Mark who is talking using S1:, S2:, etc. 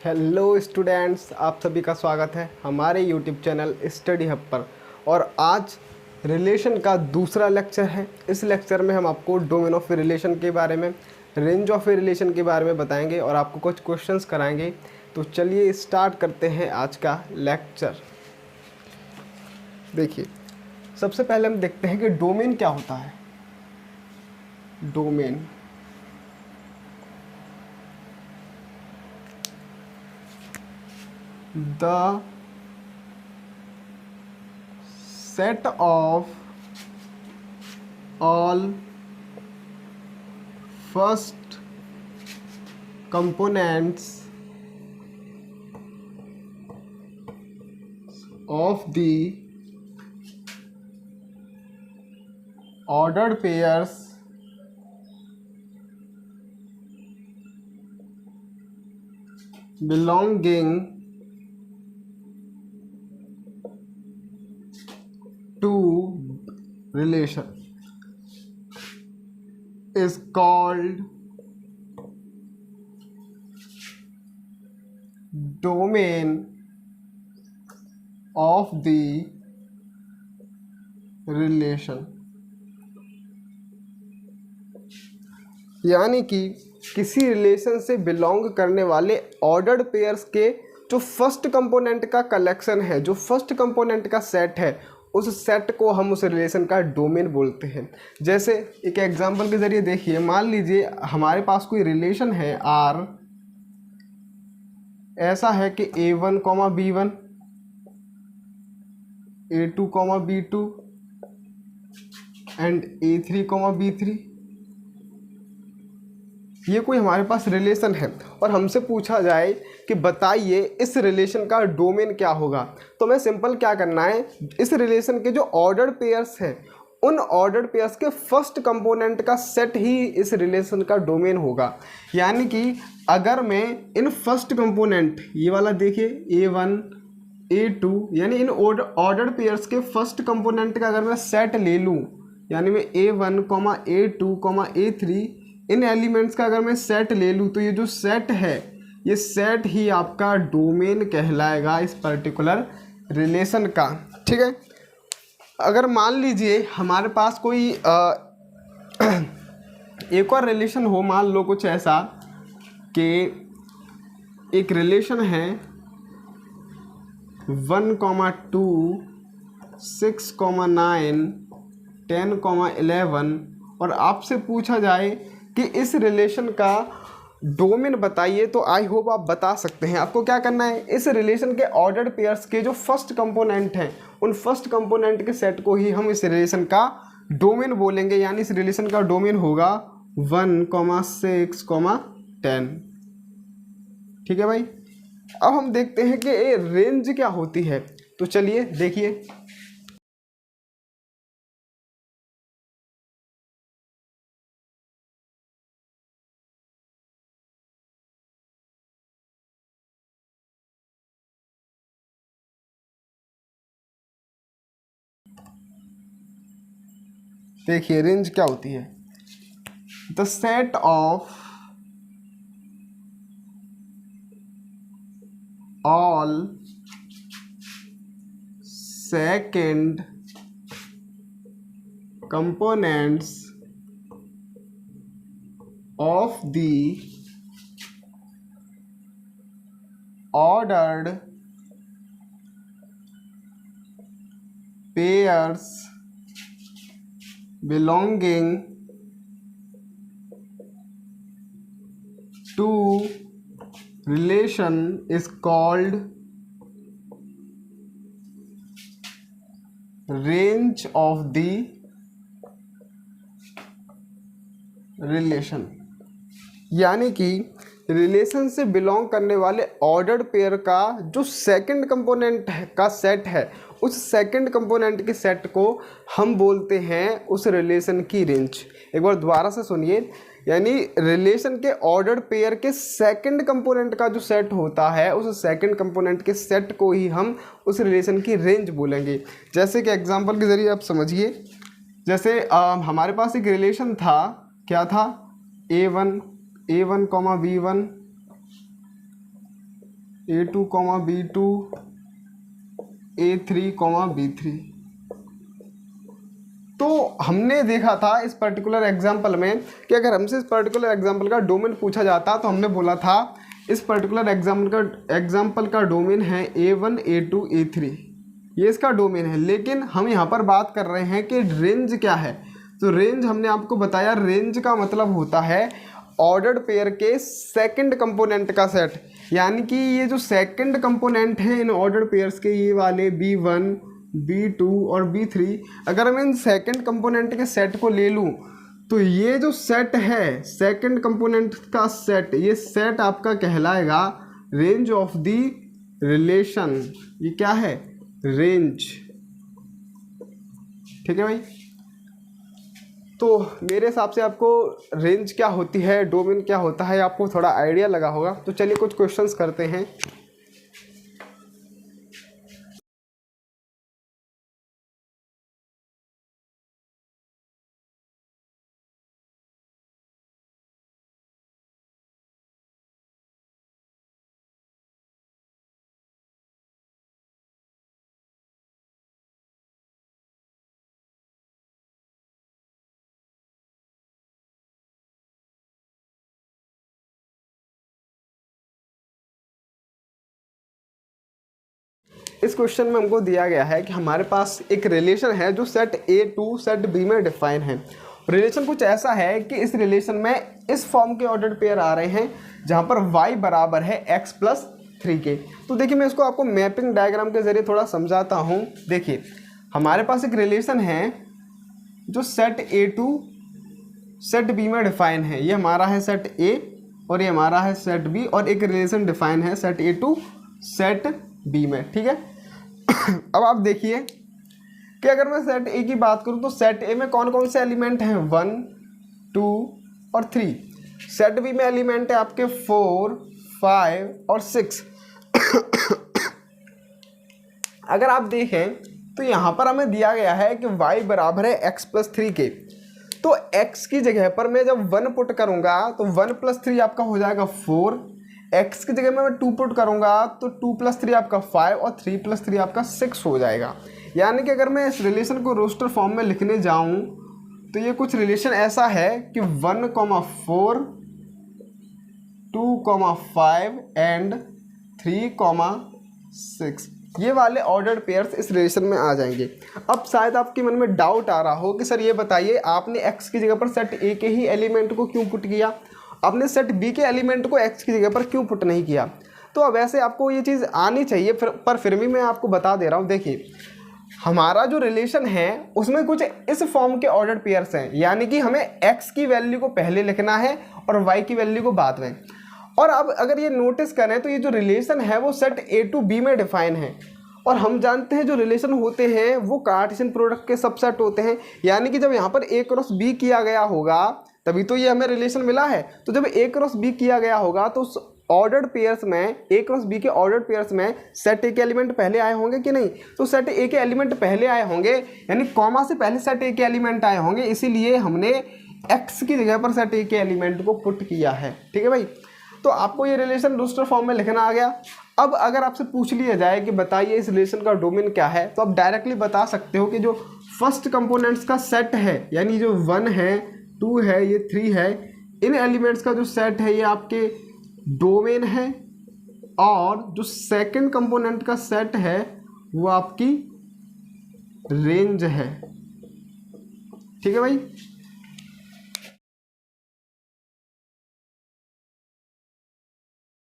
S1: Hello students, आप सभी का स्वागत है हमारे यूट्यूब चैनल स्टडी हब पर। और आज रिलेशन का दूसरा लेक्चर है। इस लेक्चर में हम आपको डोमेन ऑफ रिलेशन के बारे में, रेंज ऑफ रिलेशन के बारे में बताएंगे और आपको कुछ क्वेश्चंस कराएंगे। तो चलिए स्टार्ट करते हैं आज का लेक्चर। देखिए, सबसे पहले हम देखते हैं कि डोमेन क्या होता है। Domain the set of all first components of the ordered pairs belonging to relation is called domain of the relation। यानी कि किसी रिलेशन से बिलोंग करने वाले ऑर्डर्ड पेयर्स के जो फर्स्ट कंपोनेंट का कलेक्शन है, जो फर्स्ट कंपोनेंट का सेट है, उस सेट को हम उस रिलेशन का डोमेन बोलते हैं। जैसे एक एग्जांपल के ज़रिए देखिए, मान लीजिए हमारे पास कोई रिलेशन है R, ऐसा है कि A1, B1, A2, B2 and A3, B3। ये कोई हमारे पास रिलेशन है और हमसे पूछा जाए कि बताइए इस रिलेशन का डोमेन क्या होगा, तो हमें सिंपल क्या करना है, इस रिलेशन के जो ऑर्डर्ड पेयर्स हैं उन ऑर्डर्ड पेयर्स के फर्स्ट कंपोनेंट का सेट ही इस रिलेशन का डोमेन होगा। यानी कि अगर मैं इन फर्स्ट कंपोनेंट, ये वाला देखिए A1, A2, यानी इन ऑर्डर्ड पेयर्स के फर्स्ट कंपोनेंट का अगर मैं सेट ले लूँ, यानी मैं A1, A2, A3 इन एलिमेंट्स का अगर मैं सेट ले लूँ, तो ये जो सेट है, ये सेट ही आपका डोमेन कहलाएगा इस पर्टिकुलर रिलेशन का। ठीक है। अगर मान लीजिए हमारे पास कोई एक और रिलेशन हो, मान लो कुछ ऐसा कि एक रिलेशन है 1, 2, 6, 9, 10, 11 और आपसे पूछा जाए कि इस रिलेशन का डोमेन बताइए, तो आई होप आप बता सकते हैं। आपको क्या करना है, इस रिलेशन के ऑर्डर्ड पेयर्स के जो फर्स्ट कंपोनेंट हैं उन फर्स्ट कंपोनेंट के सेट को ही हम इस रिलेशन का डोमेन बोलेंगे। यानी इस रिलेशन का डोमेन होगा 1, 6, 10। ठीक है भाई। अब हम देखते हैं कि ये रेंज क्या होती है। तो चलिए देखिए, देखिए रेंज क्या होती है। The set of all second components of the ordered pairs belonging to relation is called range of the relation। यानी कि रिलेशन से बिलोंग करने वाले ऑर्डर्ड पेयर का जो सेकंड कंपोनेंट का सेट है, उस सेकंड कंपोनेंट के सेट को हम बोलते हैं उस रिलेशन की रेंज। एक बार दोबारा से सुनिए, यानी रिलेशन के ऑर्डर्ड पेयर के सेकंड कंपोनेंट का जो सेट होता है, उस सेकंड कंपोनेंट के सेट को ही हम उस रिलेशन की रेंज बोलेंगे। जैसे कि एग्जांपल के ज़रिए आप समझिए, जैसे हमारे पास एक रिलेशन था, क्या था, A1, B1 A2 comma B2, A3 comma B3। तो हमने देखा था इस पर्टिकुलर एग्जाम्पल में कि अगर हमसे इस पर्टिकुलर एग्जाम्पल का डोमेन पूछा जाता तो हमने बोला था इस पर्टिकुलर एग्जाम्पल का डोमेन है A1, A2, A3, ये इसका डोमेन है। लेकिन हम यहाँ पर बात कर रहे हैं कि रेंज क्या है। तो रेंज हमने आपको बताया, रेंज का मतलब होता है ऑर्डर्ड पेयर के सेकंड कंपोनेंट का सेट। यानी कि ये जो सेकंड कंपोनेंट है इन ऑर्डर्ड पेयर्स के, ये वाले B1, B2 और B3, अगर मैं इन सेकंड कंपोनेंट के सेट को ले लूँ तो ये जो सेट है सेकंड कंपोनेंट का सेट, ये सेट आपका कहलाएगा रेंज ऑफ द रिलेशन। ये क्या है? रेंज। ठीक है भाई। तो मेरे हिसाब से आपको रेंज क्या होती है, डोमेन क्या होता है, आपको थोड़ा आइडिया लगा होगा। तो चलिए कुछ क्वेश्चंस करते हैं। इस क्वेश्चन में हमको दिया गया है कि हमारे पास एक रिलेशन है जो set A to set B में डिफाइन है। रिलेशन कुछ ऐसा है कि इस रिलेशन में इस फॉर्म के ऑर्डर्ड पेयर आ रहे हैं जहां पर y बराबर है x प्लस 3 के। तो देखिए मैं इसको आपको मैपिंग डायग्राम के जरिए थोड़ा समझाता हूं। देखिए हमारे पास एक रिलेशन है जो set A to set B में डिफाइन है। ये हमारा है सेट ए और ये हमारा है सेट बी, और एक रिलेशन डिफाइन है set A to set B में। ठीक है। अब आप देखिए कि अगर मैं सेट ए की बात करूं तो सेट ए में कौन कौन से एलिमेंट हैं? 1, 2 और 3। सेट बी में एलिमेंट है आपके 4, 5 और 6। अगर आप देखें तो यहां पर हमें दिया गया है कि y बराबर है x प्लस 3 के। तो x की जगह पर मैं जब 1 पुट करूंगा तो 1 प्लस 3 आपका हो जाएगा 4। x की जगह में मैं 2 पुट करूंगा तो 2 प्लस 3 आपका 5 और 3 प्लस 3 आपका 6 हो जाएगा। यानी कि अगर मैं इस रिलेशन को रोस्टर फॉर्म में लिखने जाऊं तो ये कुछ रिलेशन ऐसा है कि 1,4, 2,5 एंड 3,6, ये वाले ऑर्डर्ड पेयर्स इस रिलेशन में आ जाएंगे। अब शायद आपके मन में डाउट आ रहा हो कि सर ये बताइए आपने x की जगह पर सेट ए के ही एलिमेंट को क्यों पुट किया, आपने सेट बी के एलिमेंट को x की जगह पर क्यों पुट नहीं किया। तो अब ऐसे आपको ये चीज़ आनी चाहिए, पर फिर भी मैं आपको बता दे रहा हूँ। देखिए हमारा जो रिलेशन है उसमें कुछ इस फॉर्म के ऑर्डर्ड पेयर्स हैं, यानी कि हमें x की वैल्यू को पहले लिखना है और y की वैल्यू को बाद में। और अब अगर ये नोटिस करें तो ये जो रिलेशन है वो सेट ए टू बी में डिफाइन है, और हम जानते हैं जो रिलेशन होते हैं वो कार्टेशियन प्रोडक्ट के सबसेट होते हैं। यानी कि जब यहाँ पर ए क्रॉस बी किया गया होगा तभी तो ये हमें रिलेशन मिला है। तो जब ए क्रॉस बी किया गया होगा तो उस ऑर्डर्ड पेयर्स में, ए क्रॉस बी के ऑर्डर्ड पेयर्स में सेट ए के एलिमेंट पहले आए होंगे कि नहीं? तो सेट ए के एलिमेंट पहले आए होंगे, यानी कॉमा से पहले सेट ए के एलिमेंट आए होंगे, इसीलिए हमने एक्स की जगह पर सेट ए के एलिमेंट को पुट किया है। ठीक है भाई। तो आपको ये रिलेशन रोस्टर फॉर्म में लिखना आ गया। अब अगर आपसे पूछ लिया जाए कि बताइए इस रिलेशन का डोमेन क्या है, तो आप डायरेक्टली बता सकते हो कि जो फर्स्ट कंपोनेंट्स का सेट है, यानी जो 1 है, 2 है, ये 3 है, इन एलिमेंट्स का जो सेट है ये आपके डोमेन है, और जो सेकंड कंपोनेंट का सेट है वो आपकी रेंज है। ठीक है भाई।